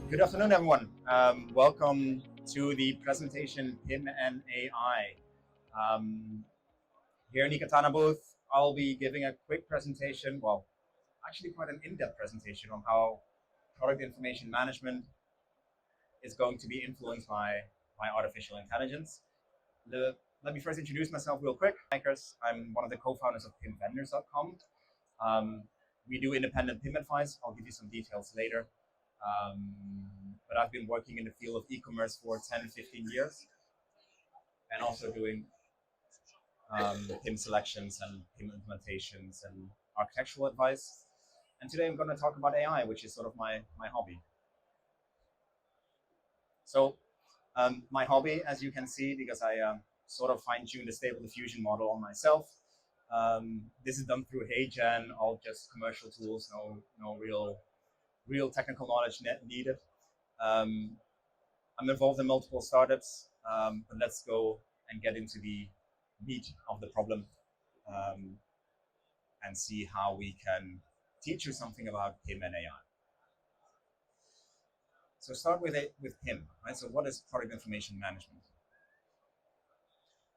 Good afternoon, everyone. Welcome to the presentation PIM and AI. Here in the Katana booth, I'll be giving a quick presentation, well, actually quite an in-depth presentation on how product information management is going to be influenced by artificial intelligence. Let me first introduce myself real quick. I'm one of the co-founders of PIMvendors.com. We do independent PIM advice. I'll give you some details later. But I've been working in the field of e-commerce for 10, 15 years and also doing PIM selections and PIM implementations and architectural advice. And today I'm going to talk about AI, which is sort of my hobby. So my hobby, as you can see, because I sort of fine-tuned the Stable Diffusion model on myself. This is done through HeyGen, all just commercial tools, no real technical knowledge needed. I'm involved in multiple startups, but let's go and get into the meat of the problem and see how we can teach you something about PIM and AI. So start with PIM, right? So what is product information management?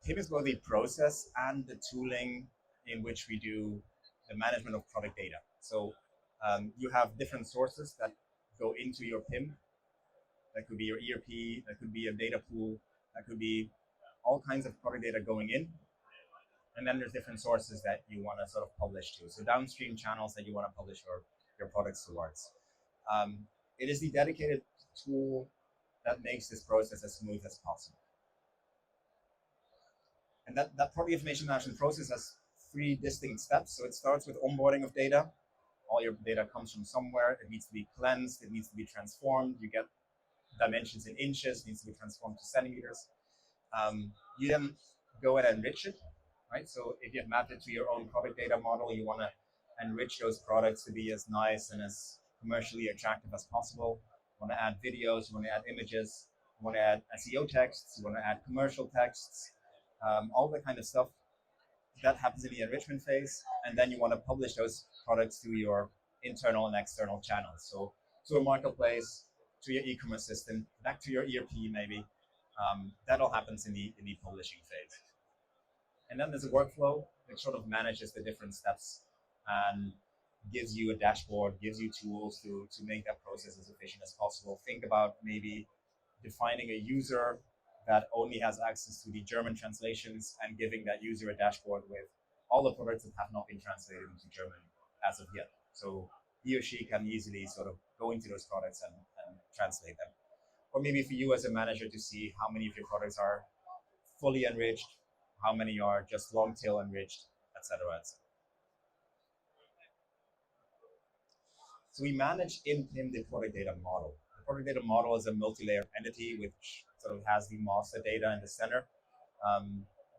PIM is both the process and the tooling in which we do the management of product data. So you have different sources that go into your PIM. That could be your ERP, that could be a data pool, that could be all kinds of product data going in. And then there's different sources that you want to sort of publish to. So downstream channels that you want to publish your products towards. It is the dedicated tool that makes this process as smooth as possible. And that product information management process has 3 distinct steps. So it starts with onboarding of data. All your data comes from somewhere. It needs to be cleansed. It needs to be transformed. You get dimensions in inches, needs to be transformed to centimeters. You then go and enrich it, right? So if you have mapped it to your own product data model, you want to enrich those products to be as nice and as commercially attractive as possible. You want to add videos, you want to add images, you want to add SEO texts, you want to add commercial texts, all that kind of stuff. That happens in the enrichment phase, and then you want to publish those products to your internal and external channels. So to a marketplace, to your e-commerce system, back to your ERP maybe. That all happens in the publishing phase. And then there's a workflow which sort of manages the different steps and gives you a dashboard, gives you tools to make that process as efficient as possible. Think about maybe defining a user that only has access to the German translations and giving that user a dashboard with all the products that have not been translated into German as of yet. So he or she can easily sort of go into those products and translate them. Or maybe for you as a manager to see how many of your products are fully enriched, how many are just long tail enriched, etc., etc. So we manage in PIM the product data model. The product data model is a multi-layer entity which sort of has the master data in the center.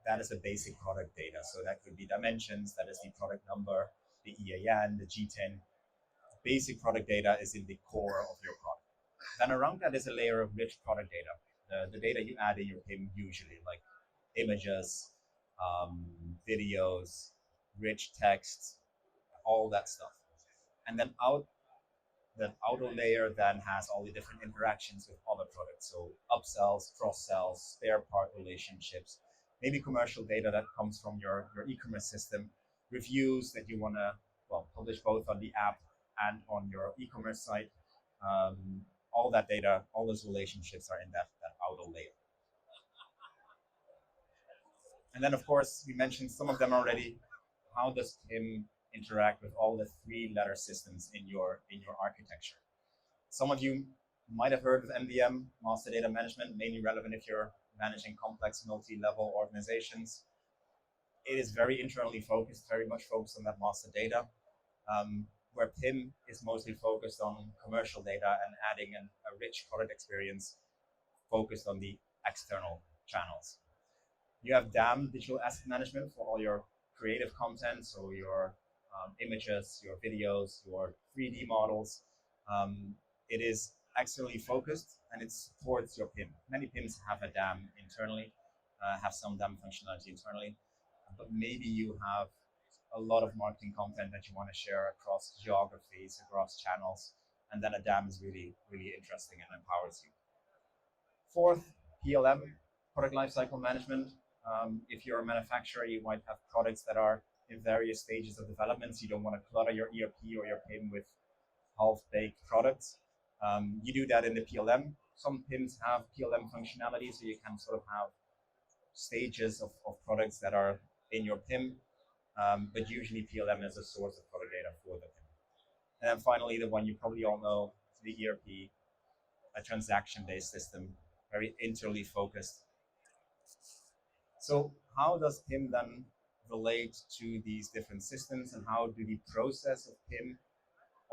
That is the basic product data. So that could be dimensions, that is the product number, the EAN, the GTIN. Basic product data is in the core of your product. Then around that is a layer of rich product data, the data you add in your PIM usually, like images, videos, rich text, all that stuff. And then that outer layer then has all the different interactions with other products. So upsells, cross-sells, spare part relationships, maybe commercial data that comes from your e-commerce system, reviews that you want to publish both on the app and on your e-commerce site. All that data, all those relationships are in that outer layer. And then, of course, we mentioned some of them already. How does PIM interact with all the 3-letter systems in your architecture? Some of you might have heard of MDM, Master Data Management, mainly relevant if you're managing complex multi-level organizations. It is very internally focused, very much focused on that master data, where PIM is mostly focused on commercial data and adding a rich product experience focused on the external channels. You have DAM, Digital Asset Management, for all your creative content, so your images, your videos, your 3D models. It is externally focused and it supports your PIM. Many PIMs have a DAM internally, have some DAM functionality internally, but maybe you have a lot of marketing content that you want to share across geographies, across channels, And then a DAM is really, really interesting and empowers you. Fourth, PLM, product lifecycle management. If you're a manufacturer, you might have products that are in various stages of development. So you don't want to clutter your ERP or your PIM with half-baked products. You do that in the PLM. Some PIMs have PLM functionality, so you can sort of have stages of products that are in your PIM, but usually PLM is a source of product data for the PIM. And then finally, the one you probably all know, the ERP, a transaction-based system, very internally focused. So how does PIM then relate to these different systems, and how do the process of PIM,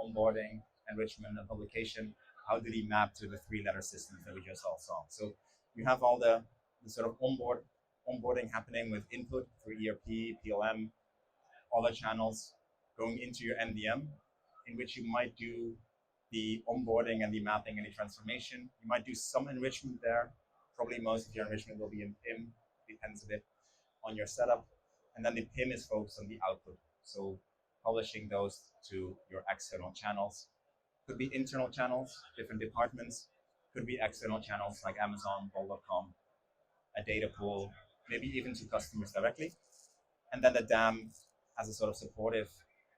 onboarding, enrichment, and publication, how do they map to the three-letter systems that we just all saw? So you have all the sort of onboarding happening with input through ERP, PLM, all the channels going into your MDM, in which you might do the onboarding and the mapping and the transformation. You might do some enrichment there. Probably most of your enrichment will be in PIM, depends a bit on your setup. And then the PIM is focused on the output. So publishing those to your external channels. Could be internal channels, different departments. Could be external channels like Amazon, Bol.com, a data pool, maybe even to customers directly. And then the DAM as a sort of supportive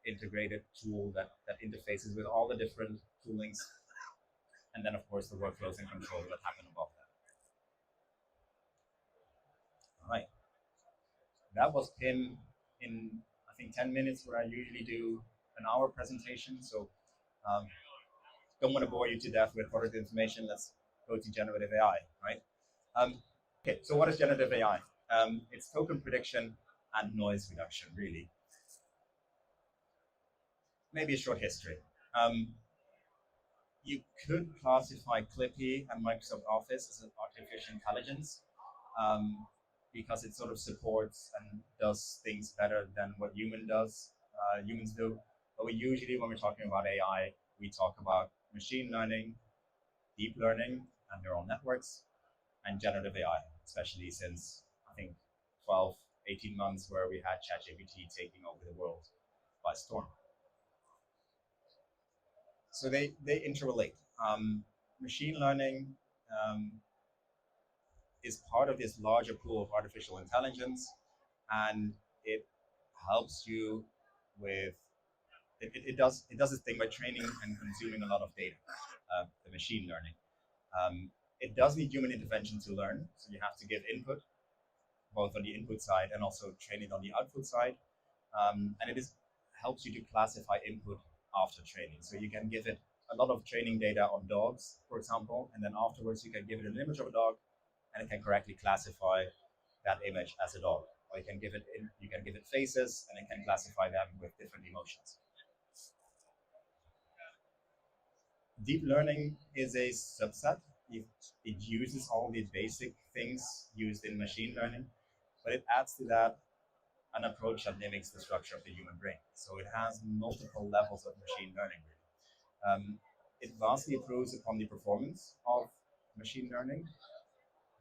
integrated tool that interfaces with all the different toolings. And then, of course, the workflows and control that happen above that. All right. That was PIM in, I think, 10 minutes, where I usually do an hour presentation. So don't want to bore you to death with product information. Let's go to generative AI, right? Okay, so what is generative AI? It's token prediction and noise reduction, really. Maybe a short history. You could classify Clippy and Microsoft Office as an artificial intelligence, because it sort of supports and does things better than what humans do. But we usually, when we're talking about AI, we talk about machine learning, deep learning, and neural networks, and generative AI, especially since, I think, 12, 18 months where we had ChatGPT taking over the world by storm. So they interrelate. Machine learning is part of this larger pool of artificial intelligence, and it helps you with, it does this thing by training and consuming a lot of data, the machine learning. It does need human intervention to learn, so you have to give input, both on the input side and also training on the output side. And it helps you to classify input after training. So you can give it a lot of training data on dogs, for example, and then afterwards you can give it an image of a dog, and it can correctly classify that image as a dog. Or you can give it faces, and it can classify them with different emotions. Deep learning is a subset. It uses all the basic things used in machine learning, but it adds to that an approach that mimics the structure of the human brain. So it has multiple levels of machine learning. It vastly improves upon the performance of machine learning,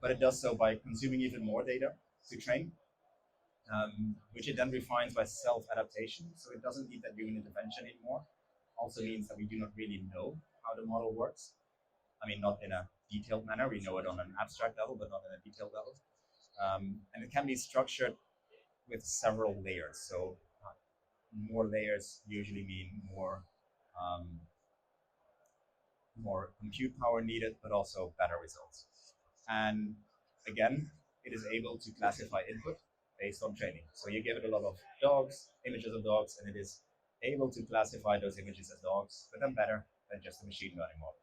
but it does so by consuming even more data to train, which it then refines by self-adaptation. So it doesn't need that human intervention anymore. Also means that we do not really know how the model works. I mean, not in a detailed manner. We know it on an abstract level, but not in a detailed level. And it can be structured with several layers. So more layers usually mean more compute power needed, but also better results. And again, it is able to classify input based on training. So you give it a lot of dogs, images of dogs, and it is able to classify those images as dogs, but then better than just a machine learning model.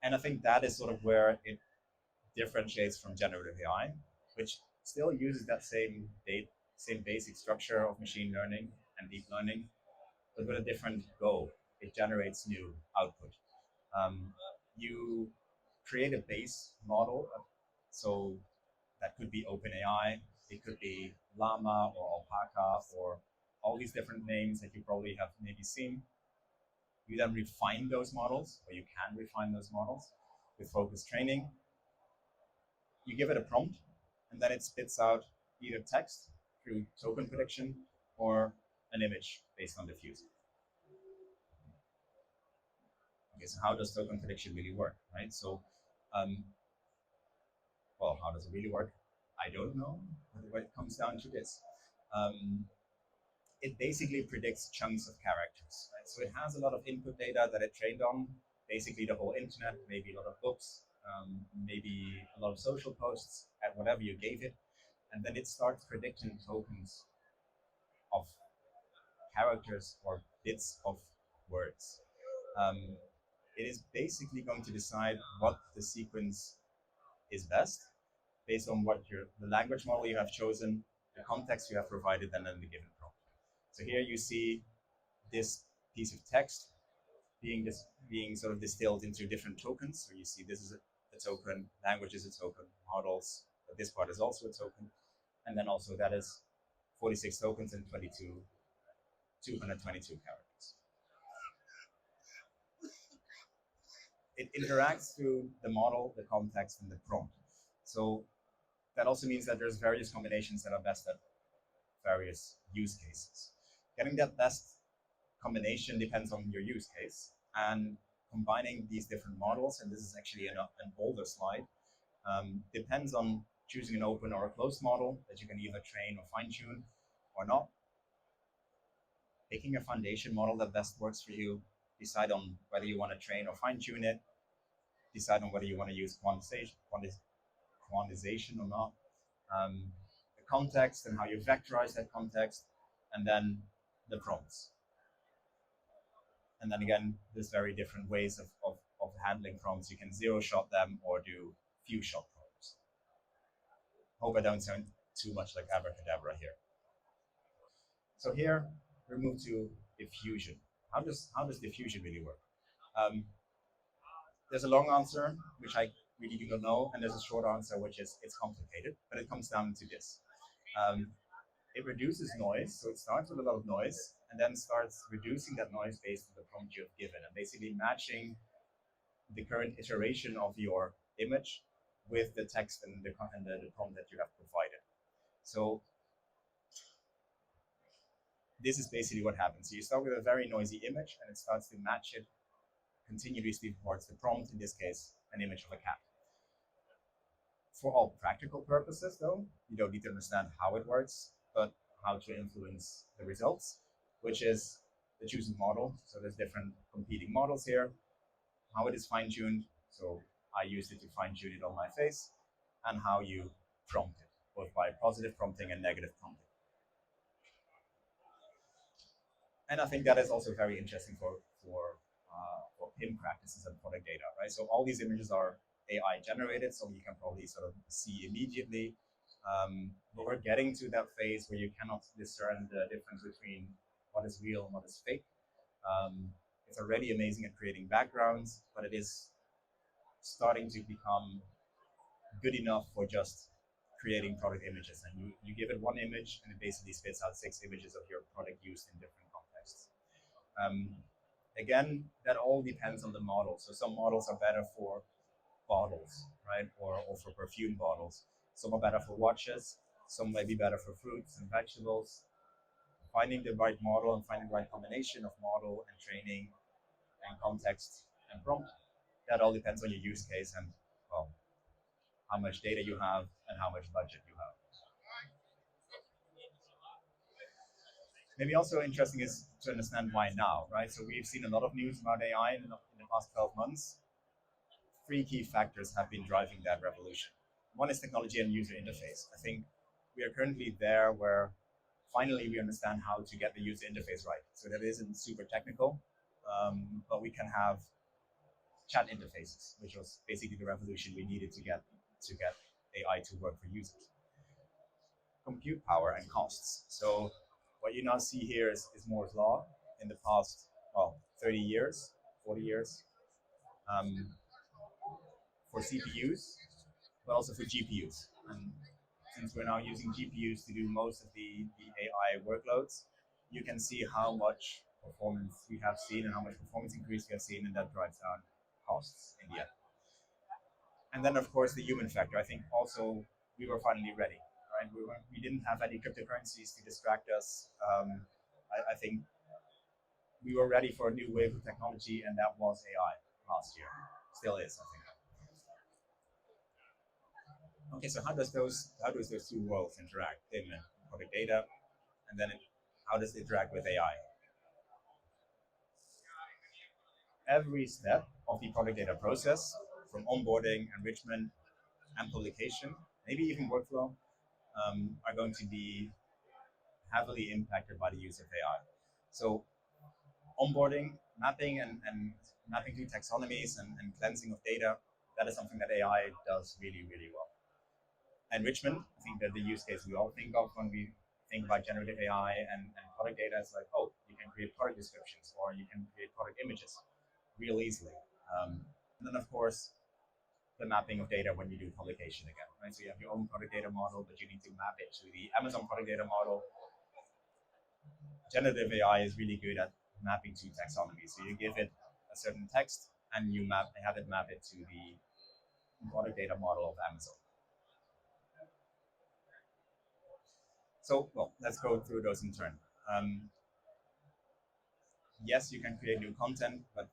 And I think that is sort of where it differentiates from generative AI, which still uses that same basic structure of machine learning and deep learning, but with a different goal. It generates new output. You create a base model, so that could be OpenAI, it could be Llama or Alpaca or all these different names that you probably have maybe seen. You then refine those models, or you can refine those models with focused training. You give it a prompt, and then it spits out either text through token prediction or an image based on diffuse. Okay, so how does token prediction really work, right? So, well, how does it really work? I don't know, but it comes down to this. It basically predicts chunks of characters, right? So it has a lot of input data that it trained on, basically the whole internet, maybe a lot of books, maybe a lot of social posts, and whatever you gave it, and then it starts predicting tokens of characters or bits of words. Um, it is basically going to decide what the sequence is best based on what the language model you have chosen, the context you have provided, and then the given prompt. So here you see this piece of text being sort of distilled into different tokens. So you see this is a token, language is a token, models, but this part is also a token, and then also that is 46 tokens and 222 characters. It interacts through the model, the context, and the prompt. So that also means that there's various combinations that are best at various use cases. Getting that best combination depends on your use case, and combining these different models, and this is actually an older slide, depends on choosing an open or a closed model that you can either train or fine-tune or not. Picking a foundation model that best works for you, decide on whether you want to train or fine-tune it, decide on whether you want to use quantization or not, the context and how you vectorize that context, and then the prompts. And then again, there's very different ways of handling prompts. You can zero-shot them or do few-shot prompts. Hope I don't sound too much like abracadabra here. So here we move to diffusion. How does diffusion really work? There's a long answer, which I really do not know, and there's a short answer, which is it's complicated, but it comes down to this. It reduces noise, so it starts with a lot of noise, and then starts reducing that noise based on the prompt you have given, and basically matching the current iteration of your image with the text and the prompt that you have provided. So this is basically what happens. So you start with a very noisy image, and it starts to match it continuously towards the prompt, in this case, an image of a cat. For all practical purposes, though, you don't need to understand how it works, but how to influence the results, which is the chosen model. So there's different competing models here. How it is fine-tuned, so I used it to fine-tune it on my face, and how you prompt it, both by positive prompting and negative prompting. And I think that is also very interesting for PIM practices and product data, right? So all these images are AI generated, so you can probably sort of see immediately. But we're getting to that phase where you cannot discern the difference between what is real and what is fake. It's already amazing at creating backgrounds, but it is starting to become good enough for just creating product images. And you give it one image, and it basically spits out 6 images of your product used in different contexts. Again, that all depends on the model. So some models are better for bottles, right? Or for perfume bottles. Some are better for watches. Some may be better for fruits and vegetables. Finding the right model and finding the right combination of model and training and context and prompt, that all depends on your use case and, well, how much data you have and how much budget you have. Maybe also interesting is to understand why now, right? So we've seen a lot of news about AI in the past 12 months. 3 key factors have been driving that revolution. One is technology and user interface. I think we are currently there where finally we understand how to get the user interface right. So that isn't super technical, but we can have chat interfaces, which was basically the revolution we needed to get AI to work for users. Compute power and costs. So what you now see here is Moore's law in the past, well, 30 years, 40 years, for CPUs, but also for GPUs. And since we're now using GPUs to do most of the AI workloads, you can see how much performance we have seen and how much performance increase we have seen, and that drives down costs in the end. And then, of course, the human factor. I think also we were finally ready, right? We didn't have any cryptocurrencies to distract us. I think we were ready for a new wave of technology, and that was AI last year. Still is, I think. Okay, so how does those two worlds interact? PIM and product data, and then how does it interact with AI? Every step of the product data process, from onboarding, enrichment, and publication, maybe even workflow, are going to be heavily impacted by the use of AI. So onboarding, mapping, and mapping through taxonomies and cleansing of data, that is something that AI does really, really well. Enrichment, I think that the use case we all think of when we think about generative AI and product data is like, oh, you can create product descriptions or you can create product images real easily. And then, of course, the mapping of data when you do publication again, right? So you have your own product data model, but you need to map it to the Amazon product data model. Generative AI is really good at mapping to taxonomy. So you give it a certain text and you have it map it to the product data model of Amazon. So, well, let's go through those in turn. Yes, you can create new content, but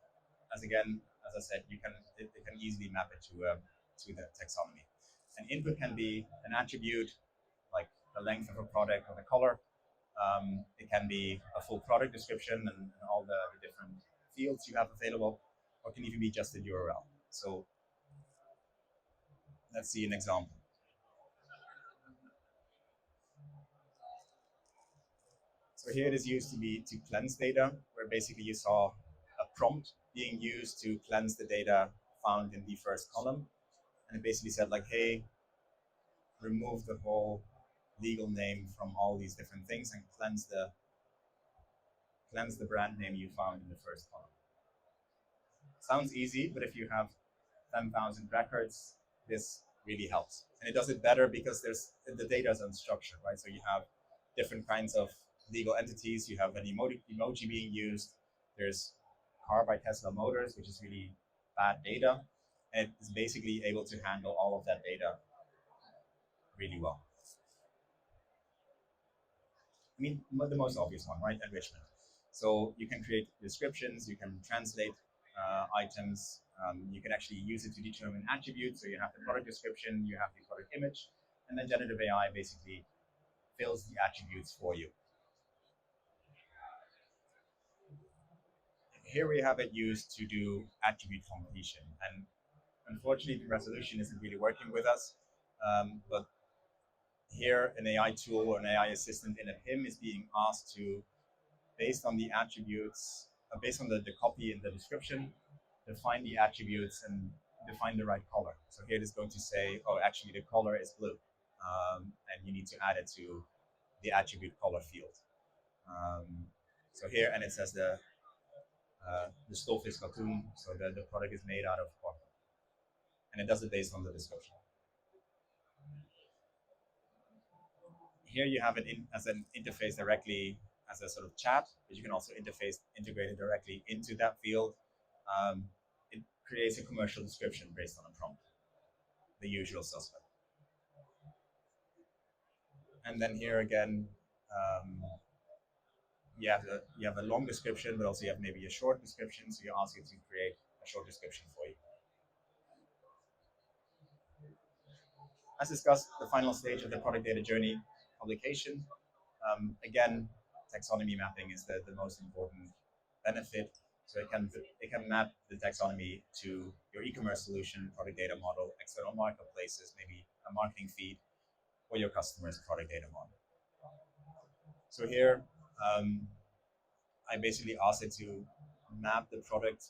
as I said, it can easily map it to the taxonomy. An input can be an attribute like the length of a product or the color. It can be a full product description and all the different fields you have available, or it can even be just a URL. So let's see an example. So here it is used to cleanse data, where basically you saw a prompt being used to cleanse the data found in the first column. And it basically said like, hey, remove the whole legal name from all these different things and cleanse the brand name you found in the first column. Sounds easy, but if you have 10,000 records, this really helps. And it does it better because the data is unstructured, right? So you have different kinds of legal entities. You have an emoji being used. There's car by Tesla Motors, which is really bad data. And it's basically able to handle all of that data really well. I mean, the most obvious one, right? Enrichment. So you can create descriptions, you can translate items, you can actually use it to determine attributes. So you have the product description, you have the product image, and then generative AI basically fills the attributes for you. Here we have it used to do attribute completion, and unfortunately the resolution isn't really working with us, but here an AI tool or an AI assistant in a PIM is being asked to, based on the attributes, based on the copy and the description, define the attributes and define the right color. So here it is going to say, oh, actually the color is blue, and you need to add it to the attribute color field. So here, and it says the stof is katoen, so the product is made out of cotton, and it does it based on the description. Here you have it as an interface directly as a sort of chat, but you can also integrate it directly into that field. It creates a commercial description based on a prompt, the usual suspect. And then here again, you have a long description, but also you have maybe a short description. So you ask it to create a short description for you. As discussed, the final stage of the product data journey, publication. Again, taxonomy mapping is the most important benefit. So it can map the taxonomy to your e-commerce solution, product data model, external marketplaces, maybe a marketing feed, or your customer's product data model. So here, I basically asked it to map the product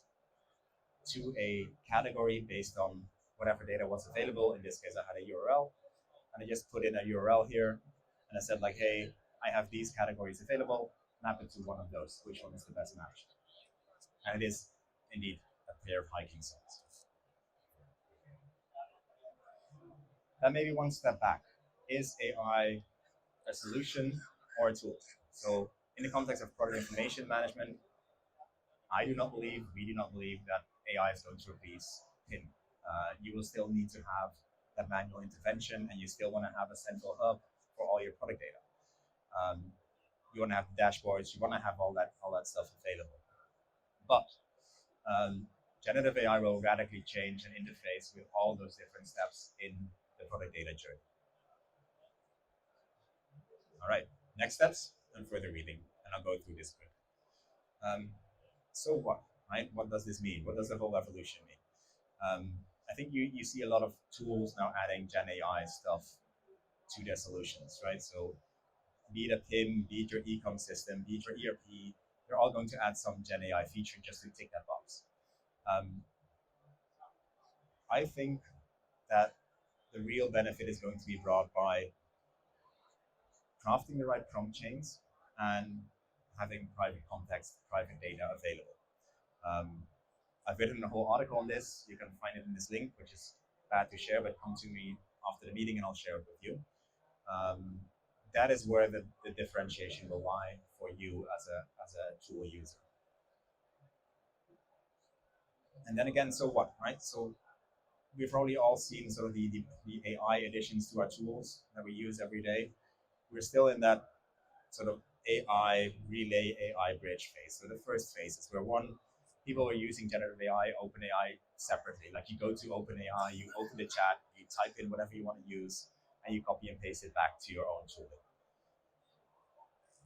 to a category based on whatever data was available. In this case, I had a URL, and I just put in a URL here, and I said like, hey, I have these categories available, map it to one of those. Which one is the best match? And it is indeed a pair of hiking sites. Then maybe one step back. Is AI a solution or a tool? So in the context of product information management, we do not believe that AI is going to replace PIM. You will still need to have that manual intervention, and you still want to have a central hub for all your product data. you want to have dashboards, you want to have all that stuff available. But generative AI will radically change and interface with all those different steps in the product data journey. All right, next steps and further reading, and I'll go through this quick. So what, right? What does this mean? What does the whole evolution mean? I think you see a lot of tools now adding Gen AI stuff to their solutions, right? So be it a PIM, be it your e-com system, be it your ERP, they're all going to add some Gen AI feature just to tick that box. I think that the real benefit is going to be brought by crafting the right prompt chains and having private context, private data available. I've written a whole article on this. You can find it in this link, which is bad to share, but come to me after the meeting and I'll share it with you. That is where the differentiation will lie for you as a tool user. And then again, so what, right? So we've probably all seen sort of the AI additions to our tools that we use every day. We're still in that sort of AI relay, AI bridge phase. So the first phase is where people are using generative AI, OpenAI separately. Like you go to OpenAI, you open the chat, you type in whatever you want to use, and you copy and paste it back to your own tool.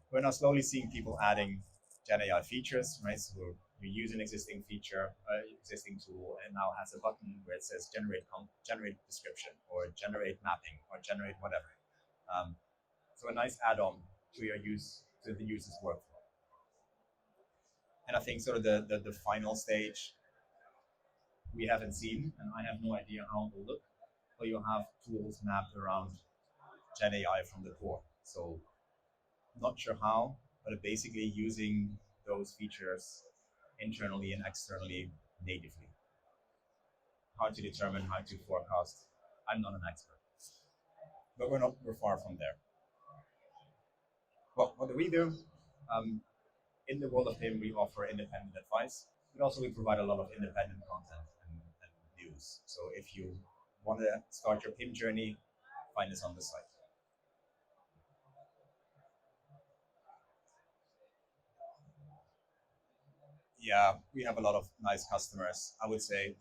We're now slowly seeing people adding Gen AI features, right? So you use an existing feature, existing tool, and now has a button where it says generate description, or generate mapping, or generate whatever. So a nice add-on to the user's workflow. And I think sort of the final stage we haven't seen, and I have no idea how it will look, but you'll have tools mapped around Gen AI from the core. So not sure how, but basically using those features internally and externally natively. Hard to determine, how to forecast. I'm not an expert, but we're far from there. Well, what do we do? In the world of PIM, we offer independent advice, but also we provide a lot of independent content and news. So if you want to start your PIM journey, find us on the site. Yeah, we have a lot of nice customers. I would say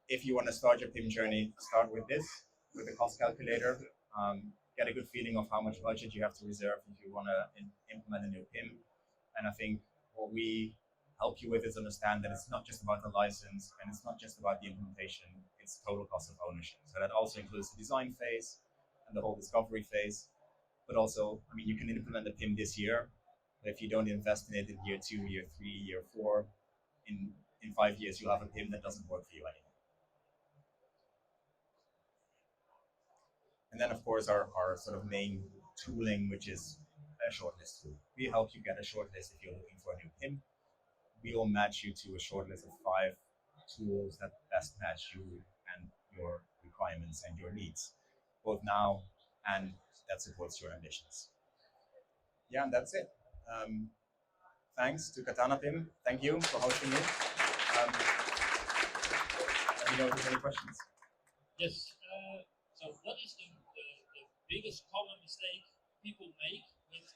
if you want to start your PIM journey, start with this, with the cost calculator. Get a good feeling of how much budget you have to reserve if you want to implement a new PIM. And I think what we help you with is understand that it's not just about the license and it's not just about the implementation, it's total cost of ownership. So that also includes the design phase and the whole discovery phase. But also, I mean, you can implement the PIM this year, but if you don't invest in it in year 2, year 3, year 4, in 5 years, you'll have a PIM that doesn't work for you anymore. And then, of course, our sort of main tooling, which is a shortlist tool. We help you get a shortlist if you're looking for a new PIM. We will match you to a shortlist of 5 tools that best match you and your requirements and your needs, both now and that supports your ambitions. Yeah, and that's it. Thanks to KatanaPIM. Thank you for hosting me. Let me know if there's any questions. Yes. So what is the biggest common mistake people make with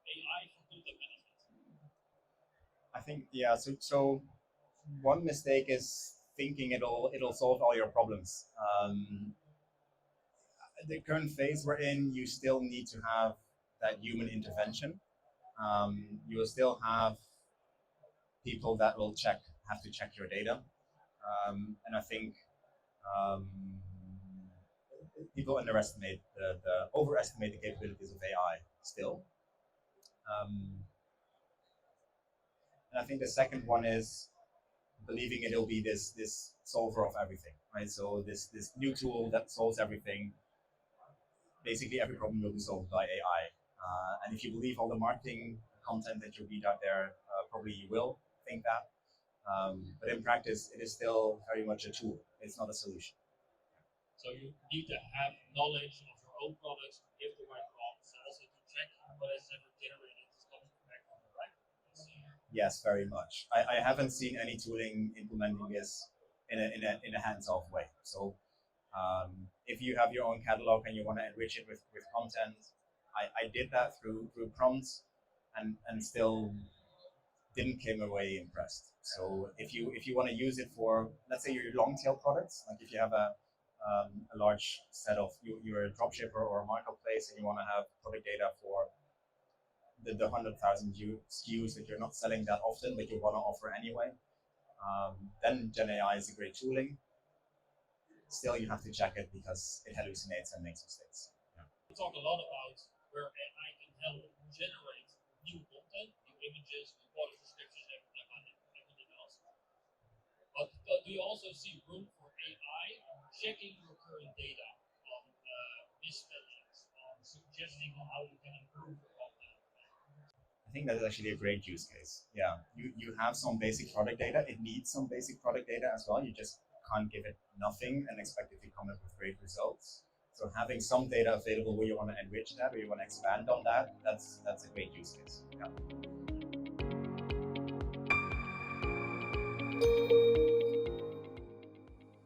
AI for content management? I think, yeah, so one mistake is thinking it'll solve all your problems. The current phase we're in, you still need to have that human intervention. You will still have people that will have to check your data. And I think people overestimate the capabilities of AI still. And I think the second one is believing it'll be this solver of everything, right? So this new tool that solves everything. Basically, every problem will be solved by AI. And if you believe all the marketing content that you read out there, probably you will think that. But in practice, it is still very much a tool. It's not a solution. So you need to have knowledge of your own products, give the right prompts, also to check what is ever generated is coming back on the right. Yes, very much. I haven't seen any tooling implementing this in a hands-off way. So if you have your own catalog and you want to enrich it with content, I did that through prompts, and still didn't came away impressed. So if you want to use it for, let's say, your long tail products, like if you have a large set of you're a dropshipper or a marketplace and you want to have product data for the 100,000 SKUs that you're not selling that often but you want to offer anyway, then Gen AI is a great tooling. Still, you have to check it because it hallucinates and makes mistakes. We talk a lot about where AI can help generate new content, new images, new product descriptions, everything else. But do you also see room for AI checking your current data on misspellings, on suggesting how you can improve your content? I think that is actually a great use case. Yeah, you have some basic product data. It needs some basic product data as well. You just can't give it nothing and expect it to come up with great results. So having some data available where you want to enrich that, or you want to expand on that, that's a great use case. Yeah.